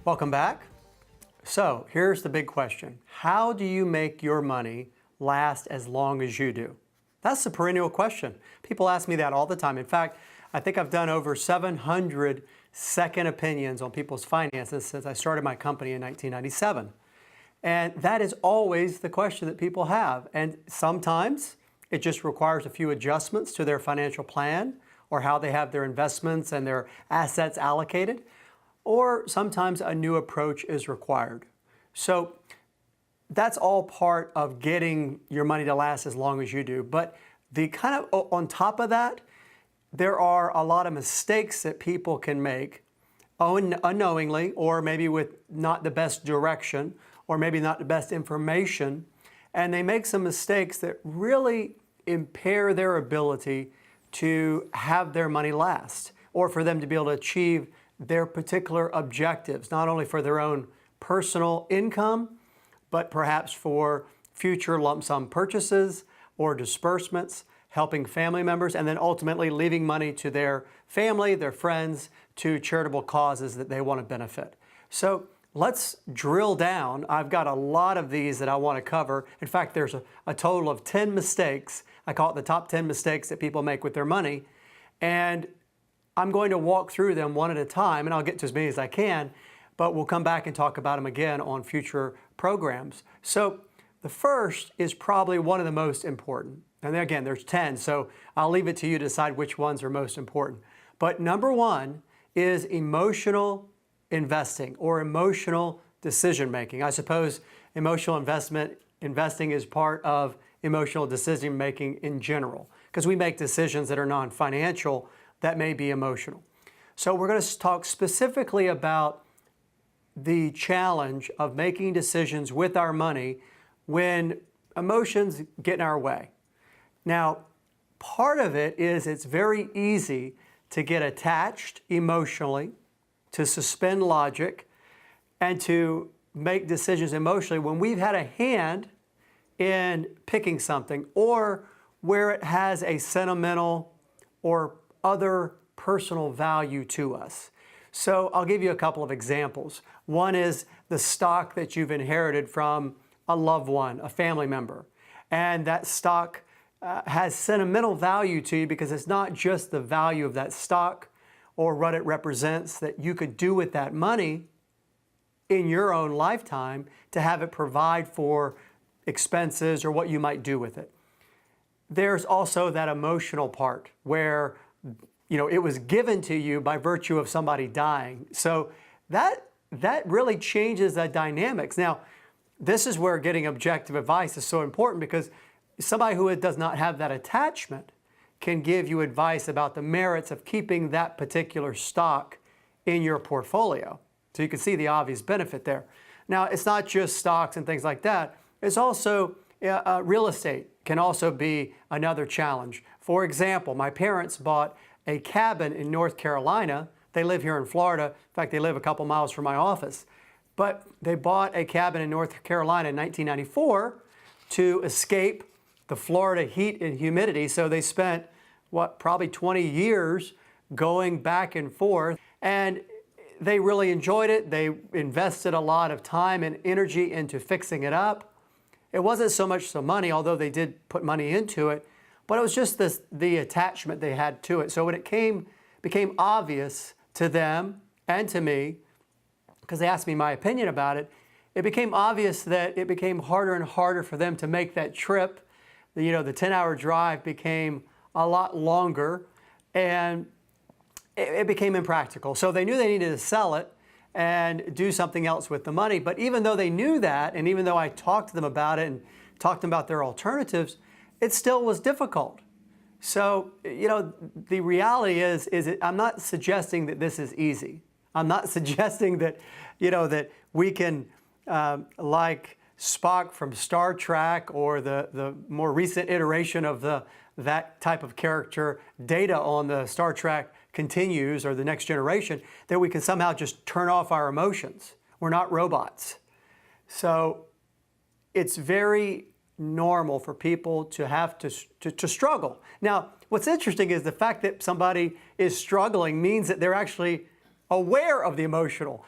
Welcome back. So here's the big question. How do you make your money last as long as you do? That's the perennial question. People ask me that all the time. In fact, I think I've done over 700 second opinions on people's finances since I started my company in 1997. And that is always the question that people have. And sometimes it just requires a few adjustments to their financial plan or how they have their investments and their assets allocated. Or sometimes a new approach is required. So that's all part of getting your money to last as long as you do. But the kind of on top of that, there are a lot of mistakes that people can make unknowingly, or maybe with not the best direction, or maybe not the best information. And they make some mistakes that really impair their ability to have their money last, or for them to be able to achieve their particular objectives, not only for their own personal income, but perhaps for future lump sum purchases or disbursements, helping family members, and then ultimately leaving money to their family, their friends, to charitable causes that they want to benefit. So let's drill down. I've got a lot of these that I want to cover. In fact, there's a total of 10 mistakes. I call it the top 10 mistakes that people make with their money. And I'm going to walk through them one at a time, and I'll get to as many as I can, but we'll come back and talk about them again on future programs. So the first is probably one of the most important. And then again, there's 10, so I'll leave it to you to decide which ones are most important. But number one is emotional investing or emotional decision making. I suppose emotional investing is part of emotional decision making in general, because we make decisions that are non-financial that may be emotional. So we're going to talk specifically about the challenge of making decisions with our money when emotions get in our way. Now, part of it is it's very easy to get attached emotionally, to suspend logic, and to make decisions emotionally when we've had a hand in picking something or where it has a sentimental or other personal value to us. So I'll give you a couple of examples. One is the stock that you've inherited from a loved one, a family member. And that stock has sentimental value to you because it's not just the value of that stock or what it represents that you could do with that money in your own lifetime to have it provide for expenses or what you might do with it. There's also that emotional part where it was given to you by virtue of somebody dying. So that really changes the dynamics. Now, this is where getting objective advice is so important, because somebody who does not have that attachment can give you advice about the merits of keeping that particular stock in your portfolio. So you can see the obvious benefit there. Now, it's not just stocks and things like that. It's also real estate can also be another challenge. For example, my parents bought a cabin in North Carolina. They live here in Florida. In fact, they live a couple miles from my office. But they bought a cabin in North Carolina in 1994 to escape the Florida heat and humidity. So they spent, probably 20 years going back and forth. And they really enjoyed it. They invested a lot of time and energy into fixing it up. It wasn't so much the money, although they did put money into it, but it was just the attachment they had to it. So when it became obvious to them and to me, because they asked me my opinion about it, it became obvious that it became harder and harder for them to make that trip. The 10-hour drive became a lot longer, and it became impractical. So they knew they needed to sell it and do something else with the money. But even though they knew that, and even though I talked to them about it and talked to them about their alternatives, it still was difficult. So, the reality is I'm not suggesting that this is easy. I'm not suggesting that, that we can, like Spock from Star Trek or the more recent iteration of that type of character, Data on the Star Trek Continues or the Next Generation, that we can somehow just turn off our emotions. We're not robots. So it's very normal for people to have to struggle. Now, what's interesting is the fact that somebody is struggling means that they're actually aware of the emotional.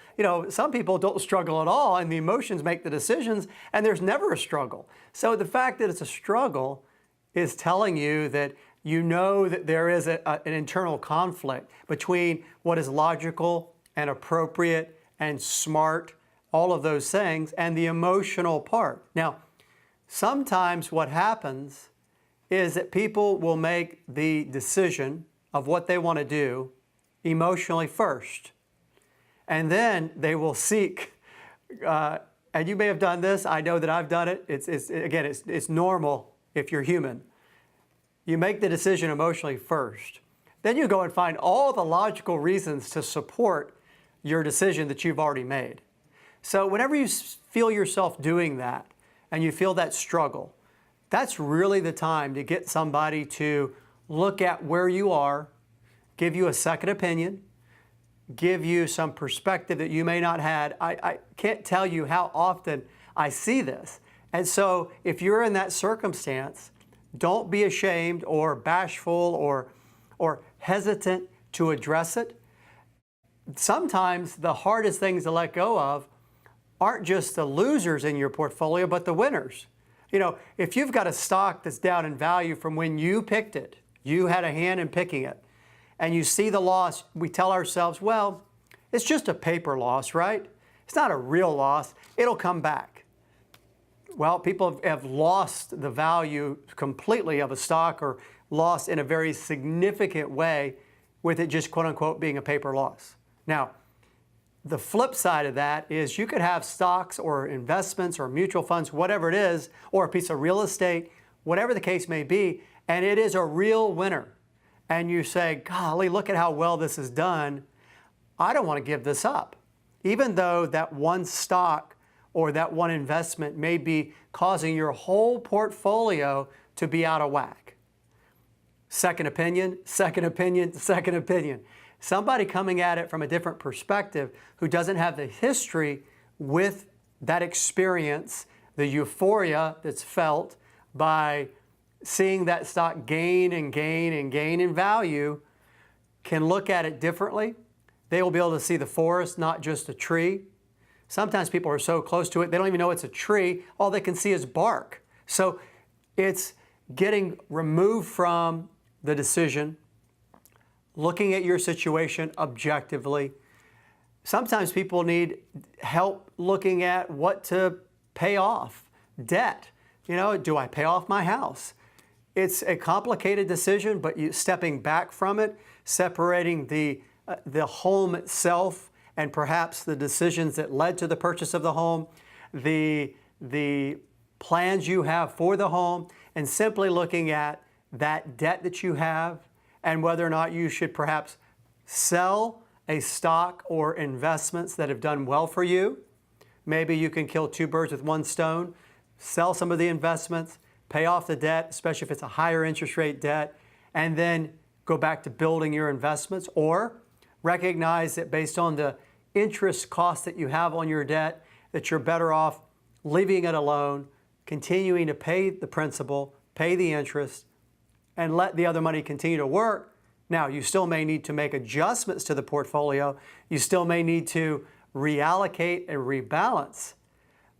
Some people don't struggle at all, and the emotions make the decisions, and there's never a struggle. So the fact that it's a struggle is telling you that you know that there is an internal conflict between what is logical and appropriate and smart, all of those things, and the emotional part. Now, sometimes what happens is that people will make the decision of what they want to do emotionally first. And then they will seek, and you may have done this, I know that I've done it. It's normal if you're human. You make the decision emotionally first. Then you go and find all the logical reasons to support your decision that you've already made. So whenever you feel yourself doing that and you feel that struggle, that's really the time to get somebody to look at where you are, give you a second opinion, give you some perspective that you may not had. I can't tell you how often I see this. And so if you're in that circumstance, don't be ashamed or bashful or hesitant to address it. Sometimes the hardest things to let go of aren't just the losers in your portfolio, but the winners. If you've got a stock that's down in value from when you picked it, you had a hand in picking it, and you see the loss, we tell ourselves, well, it's just a paper loss, right? It's not a real loss. It'll come back. Well, people have lost the value completely of a stock or lost in a very significant way with it just quote unquote being a paper loss. Now, the flip side of that is you could have stocks or investments or mutual funds, whatever it is, or a piece of real estate, whatever the case may be, and it is a real winner. And you say, golly, look at how well this is done. I don't want to give this up. Even though that one stock or that one investment may be causing your whole portfolio to be out of whack. Second opinion, second opinion, second opinion. Somebody coming at it from a different perspective who doesn't have the history with that experience, the euphoria that's felt by seeing that stock gain and gain and gain in value, can look at it differently. They will be able to see the forest, not just a tree. Sometimes people are so close to it, they don't even know it's a tree. All they can see is bark. So it's getting removed from the decision, looking at your situation objectively. Sometimes people need help looking at what to pay off. Debt. Do I pay off my house? It's a complicated decision, but stepping back from it, separating the home itself and perhaps the decisions that led to the purchase of the home, the plans you have for the home, and simply looking at that debt that you have and whether or not you should perhaps sell a stock or investments that have done well for you. Maybe you can kill two birds with one stone, sell some of the investments, pay off the debt, especially if it's a higher interest rate debt, and then go back to building your investments, or recognize that based on the interest cost that you have on your debt, that you're better off leaving it alone, continuing to pay the principal, pay the interest, and let the other money continue to work. Now, you still may need to make adjustments to the portfolio. You still may need to reallocate and rebalance.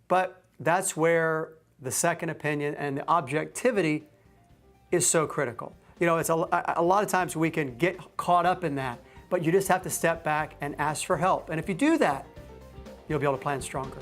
But that's where the second opinion and the objectivity is so critical. It's a lot of times we can get caught up in that, but you just have to step back and ask for help. And if you do that, you'll be able to plan stronger.